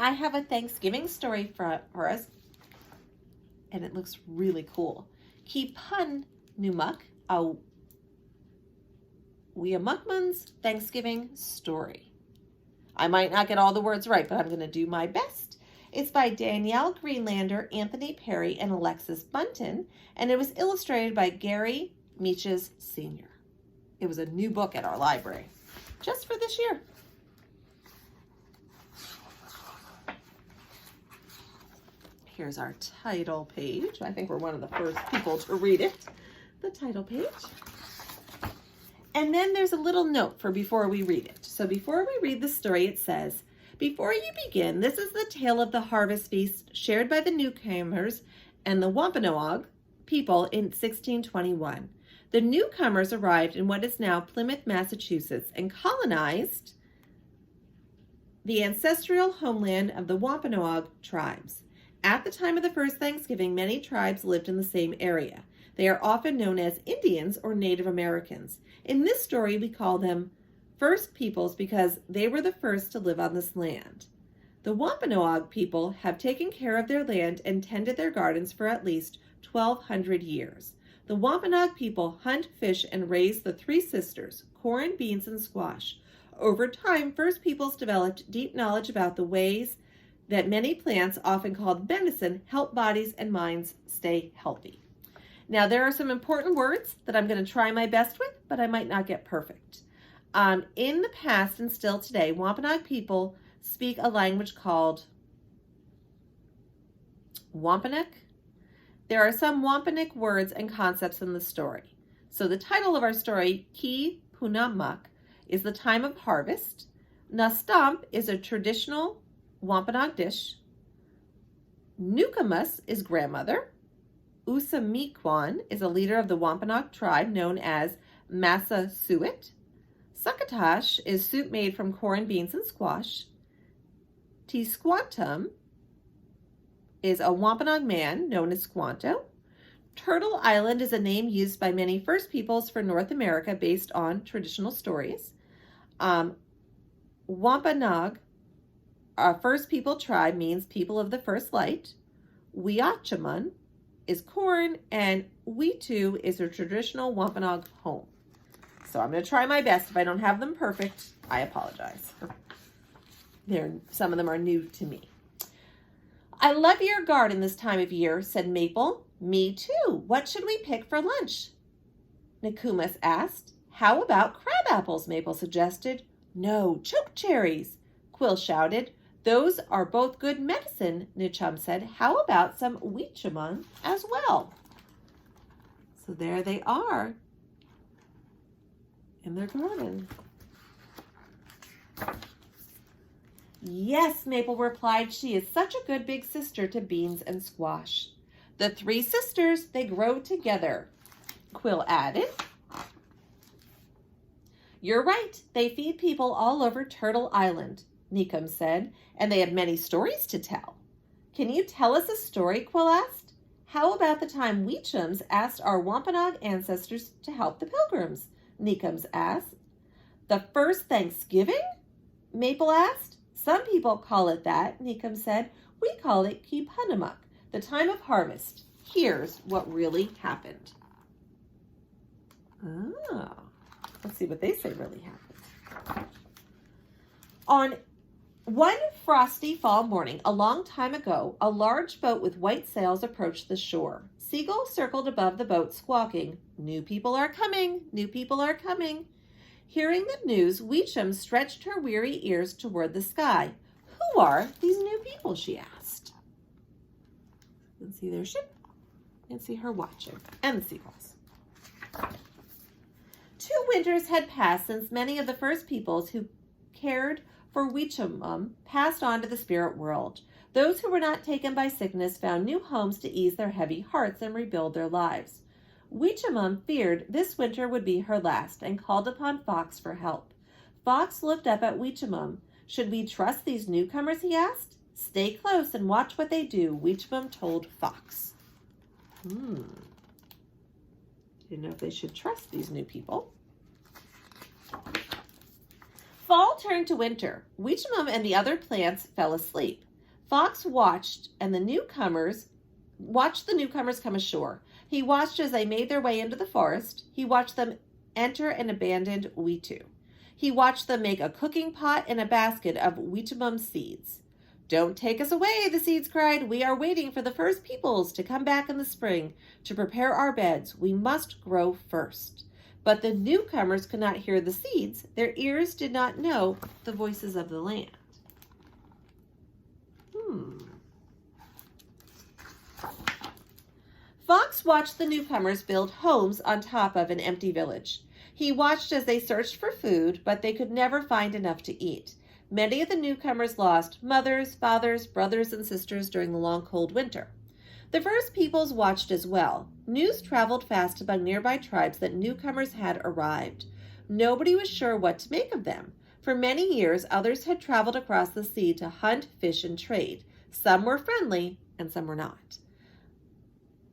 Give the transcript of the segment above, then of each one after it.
I have a Thanksgiving story for us, and it looks really cool. Keepunmuk, a Weeamukman's Thanksgiving story. I might not get all the words right, but I'm going to do my best. It's by Danielle Greenlander, Anthony Perry, and Alexis Bunton, and it was illustrated by Gary Meaches Sr. It was a new book at our library, just for this year. Here's our title page. I think we're one of the first people to read it. The title page. And then there's a little note for before we read it. So before we read the story, it says, "Before you begin, this is the tale of the harvest feast shared by the newcomers and the Wampanoag people in 1621. The newcomers arrived in what is now Plymouth, Massachusetts, and colonized the ancestral homeland of the Wampanoag tribes. At the time of the first Thanksgiving, many tribes lived in the same area. They are often known as Indians or Native Americans. In this story, we call them First Peoples because they were the first to live on this land. The Wampanoag people have taken care of their land and tended their gardens for at least 1,200 years. The Wampanoag people hunt, fish, and raise the three sisters, corn, beans, and squash. Over time, First Peoples developed deep knowledge about the ways that many plants, often called medicine, help bodies and minds stay healthy." Now, there are some important words that I'm going to try my best with, but I might not get perfect. In the past and still today, Wampanoag people speak a language called Wampanoag. There are some Wampanoag words and concepts in the story. So the title of our story, Keepunmuk, is the time of harvest. Nastamp is a traditional Wampanoag dish. Nukamus is grandmother. Usamikwan is a leader of the Wampanoag tribe known as Massasoit. Succotash is soup made from corn, beans, and squash. Tisquantum is a Wampanoag man known as Squanto. Turtle Island is a name used by many First Peoples for North America based on traditional stories. Wampanoag, our First People tribe, means people of the first light. Weeachamun is corn, and Weetu is a traditional Wampanoag home. So I'm going to try my best. If I don't have them perfect, I apologize. Some of them are new to me. "I love your garden this time of year," said Maple. "Me too. What should we pick for lunch?" Nikumas asked. "How about crab apples?" Maple suggested. "No, choke cherries," Quill shouted. "Those are both good medicine," Nichum said. "How about some Weechamun as well?" So there they are in their garden. "Yes," Maple replied. "She is such a good big sister to beans and squash." "The three sisters, they grow together," Quill added. "You're right. They feed people all over Turtle Island," Nikum said, "and they have many stories to tell." "Can you tell us a story?" Quill asked. "How about the time Weechums asked our Wampanoag ancestors to help the Pilgrims?" Nikums asked. "The first Thanksgiving?" Maple asked. "Some people call it that," Nikum said. "We call it Keepunmuk, the time of harvest. Here's what really happened." Let's see what they say really happened. On one frosty fall morning, a long time ago, a large boat with white sails approached the shore. Seagulls circled above the boat, squawking, "New people are coming! New people are coming!" Hearing the news, Weechum stretched her weary ears toward the sky. "Who are these new people?" she asked. You can see their ship. You can see her watching, and the seagulls. 2 winters had passed since many of the first peoples who cared for Weechum passed on to the spirit world. Those who were not taken by sickness found new homes to ease their heavy hearts and rebuild their lives. Weechum feared this winter would be her last and called upon Fox for help. Fox looked up at Weechum. "Should we trust these newcomers?" he asked. "Stay close and watch what they do," Weechum told Fox. Didn't know if they should trust these new people. Fall turned to winter. Weechum and the other plants fell asleep. Fox watched the newcomers come ashore. He watched as they made their way into the forest. He watched them enter an abandoned wetu. He watched them make a cooking pot and a basket of Weetamum seeds. "Don't take us away," the seeds cried. "We are waiting for the first peoples to come back in the spring to prepare our beds. We must grow first." But the newcomers could not hear the seeds. Their ears did not know the voices of the land. Fox watched the newcomers build homes on top of an empty village. He watched as they searched for food, but they could never find enough to eat. Many of the newcomers lost mothers, fathers, brothers, and sisters during the long cold winter. The first peoples watched as well. News traveled fast among nearby tribes that newcomers had arrived. Nobody was sure what to make of them. For many years, others had traveled across the sea to hunt, fish, and trade. Some were friendly, and some were not.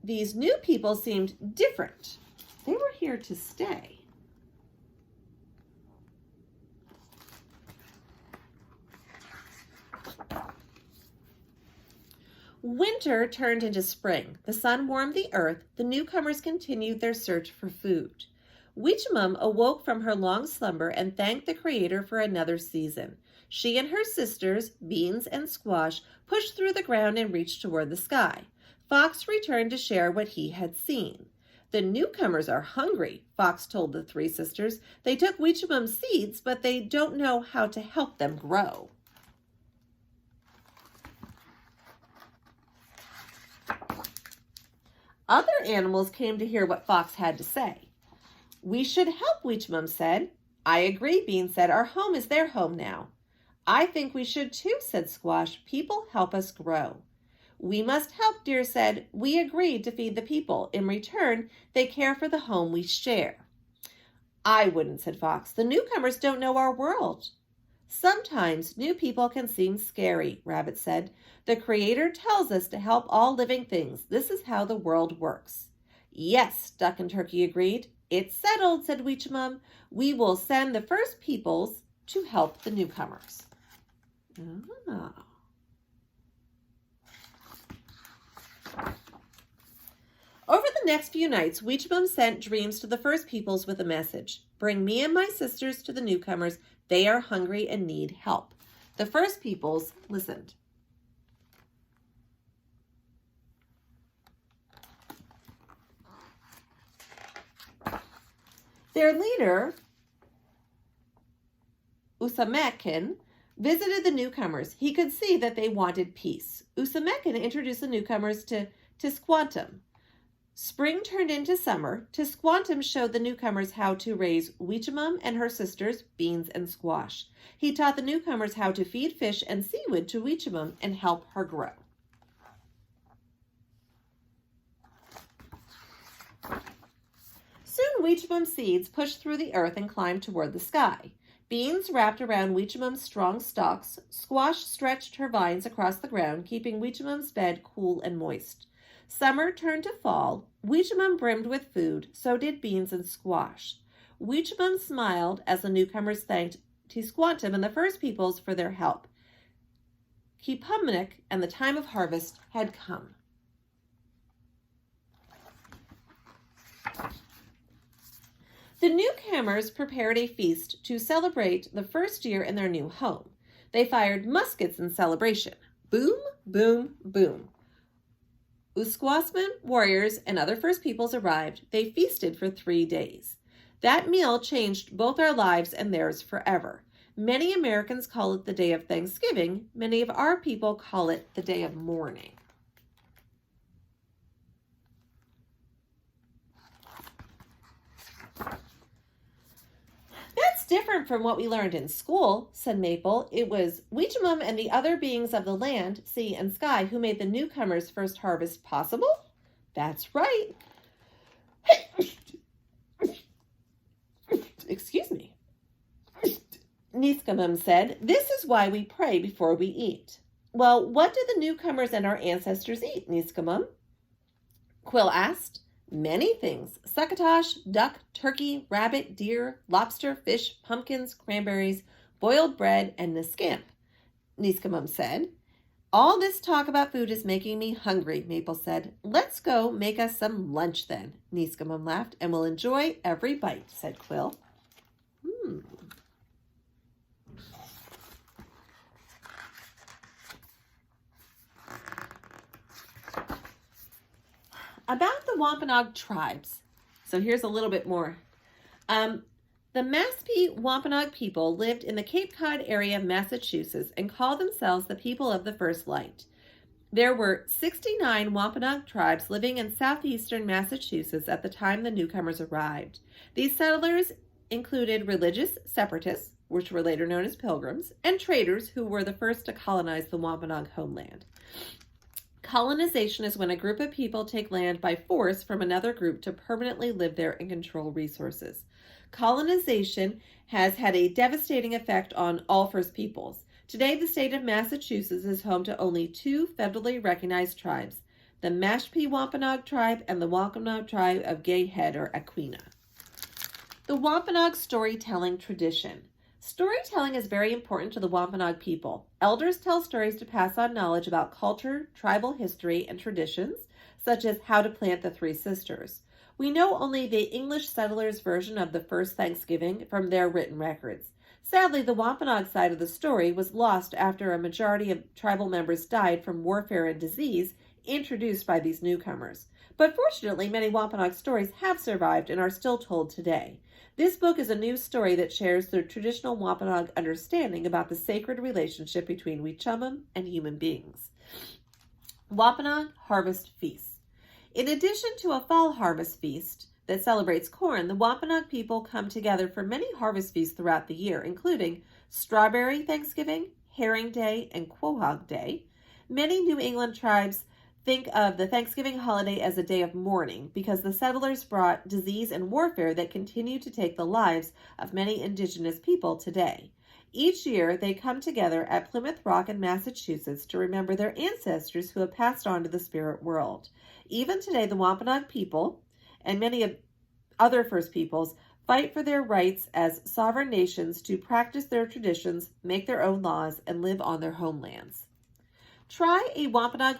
These new people seemed different. They were here to stay. Winter turned into spring. The sun warmed the earth. The newcomers continued their search for food. Weetamum awoke from her long slumber and thanked the Creator for another season. She and her sisters, Beans and Squash, pushed through the ground and reached toward the sky. Fox returned to share what he had seen. "The newcomers are hungry," Fox told the three sisters. "They took Weetamum's seeds, but they don't know how to help them grow." Other animals came to hear what Fox had to say. "We should help," Weetamum said. "I agree," Bean said. "Our home is their home now." "I think we should too," said Squash. "People help us grow." "We must help," Deer said. "We agreed to feed the people. In return, they care for the home we share." "I wouldn't," said Fox. "The newcomers don't know our world." "Sometimes new people can seem scary," Rabbit said. "The Creator tells us to help all living things. This is how the world works." "Yes," Duck and Turkey agreed. "It's settled," said Weetamum. "We will send the first peoples to help the newcomers." Oh. Over the next few nights, Weetamum sent dreams to the first peoples with a message. "Bring me and my sisters to the newcomers. They are hungry and need help." The first peoples listened. Their leader, Usamekin, visited the newcomers. He could see that they wanted peace. Usamekin introduced the newcomers to Tisquantum. Spring turned into summer. Tisquantum showed the newcomers how to raise Weetamum and her sisters, Beans and Squash. He taught the newcomers how to feed fish and seaweed to Weetamum and help her grow. Soon Weetamum's seeds pushed through the earth and climbed toward the sky. Beans wrapped around Weetamum's strong stalks. Squash stretched her vines across the ground, keeping Weetamum's bed cool and moist. Summer turned to fall. Weetamum brimmed with food. So did Beans and Squash. Weetamum smiled as the newcomers thanked Tisquantum and the first peoples for their help. Keepunmuk and the time of harvest had come. The newcomers prepared a feast to celebrate the first year in their new home. They fired muskets in celebration. Boom, boom, boom. Usquasman warriors and other first peoples arrived. They feasted for 3 days. That meal changed both our lives and theirs forever. Many Americans call it the day of Thanksgiving. Many of our people call it the day of mourning. "That's different from what we learned in school," said Maple. "It was Weetamum and the other beings of the land, sea, and sky who made the newcomers' first harvest possible." "That's right." Excuse me. Niskamun said, "This is why we pray before we eat." "Well, what did the newcomers and our ancestors eat, Niskamun?" Quill asked. "Many things. Succotash, duck, turkey, rabbit, deer, lobster, fish, pumpkins, cranberries, boiled bread, and the scamp," Niskamun said. All this talk about food is making me hungry, Maple said. Let's go make us some lunch then, Niskamun laughed, and we'll enjoy every bite, said Quill. About the Wampanoag tribes. So here's a little bit more. The Maspee Wampanoag people lived in the Cape Cod area of Massachusetts and called themselves the people of the first light. There were 69 Wampanoag tribes living in southeastern Massachusetts at the time the newcomers arrived. These settlers included religious separatists, which were later known as pilgrims, and traders who were the first to colonize the Wampanoag homeland. Colonization is when a group of people take land by force from another group to permanently live there and control resources. Colonization has had a devastating effect on all First Peoples. Today, the state of Massachusetts is home to only two federally recognized tribes, the Mashpee Wampanoag tribe and the Wampanoag tribe of Gay Head or Aquinnah. The Wampanoag storytelling tradition. Storytelling is very important to the Wampanoag people. Elders tell stories to pass on knowledge about culture, tribal history, and traditions, such as how to plant the Three Sisters. We know only the English settlers' version of the first Thanksgiving from their written records. Sadly, the Wampanoag side of the story was lost after a majority of tribal members died from warfare and disease introduced by these newcomers. But fortunately, many Wampanoag stories have survived and are still told today. This book is a new story that shares the traditional Wampanoag understanding about the sacred relationship between Weechumum and human beings. Wampanoag Harvest Feast. In addition to a fall harvest feast that celebrates corn, the Wampanoag people come together for many harvest feasts throughout the year, including Strawberry Thanksgiving, Herring Day, and Quahog Day. Many New England tribes think of the Thanksgiving holiday as a day of mourning because the settlers brought disease and warfare that continue to take the lives of many indigenous people today. Each year, they come together at Plymouth Rock in Massachusetts to remember their ancestors who have passed on to the spirit world. Even today, the Wampanoag people and many of other First Peoples fight for their rights as sovereign nations to practice their traditions, make their own laws, and live on their homelands. Try a Wampanoag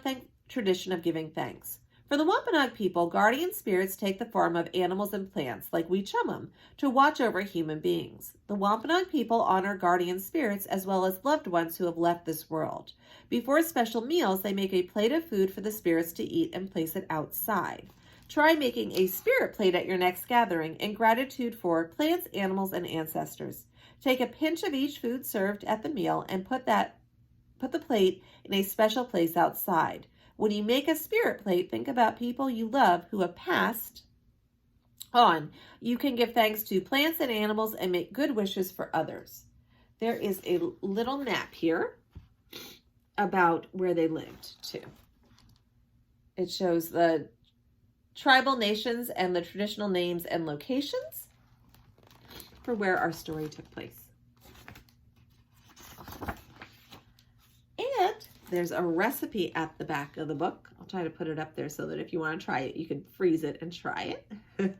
tradition of giving thanks. For the Wampanoag people, guardian spirits take the form of animals and plants, like Weechumum, to watch over human beings. The Wampanoag people honor guardian spirits as well as loved ones who have left this world. Before special meals, they make a plate of food for the spirits to eat and place it outside. Try making a spirit plate at your next gathering in gratitude for plants, animals, and ancestors. Take a pinch of each food served at the meal and put the plate in a special place outside. When you make a spirit plate, think about people you love who have passed on. You can give thanks to plants and animals and make good wishes for others. There is a little map here about where they lived too. It shows the tribal nations and the traditional names and locations for where our story took place. And there's a recipe at the back of the book. I'll try to put it up there so that if you want to try it, you can freeze it and try it.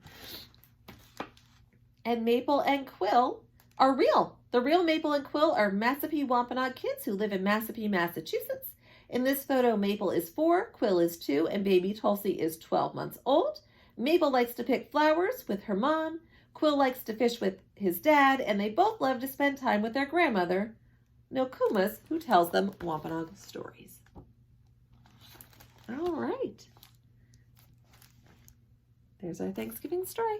And Maple and Quill are real. The real Maple and Quill are Massapee Wampanoag kids who live in Massapee, Massachusetts. In this photo, Maple is 4, Quill is 2, and baby Tulsi is 12 months old. Maple likes to pick flowers with her mom. Quill likes to fish with his dad, and they both love to spend time with their grandmother, Nokumas, who tells them Wampanoag stories. All right. There's our Thanksgiving story.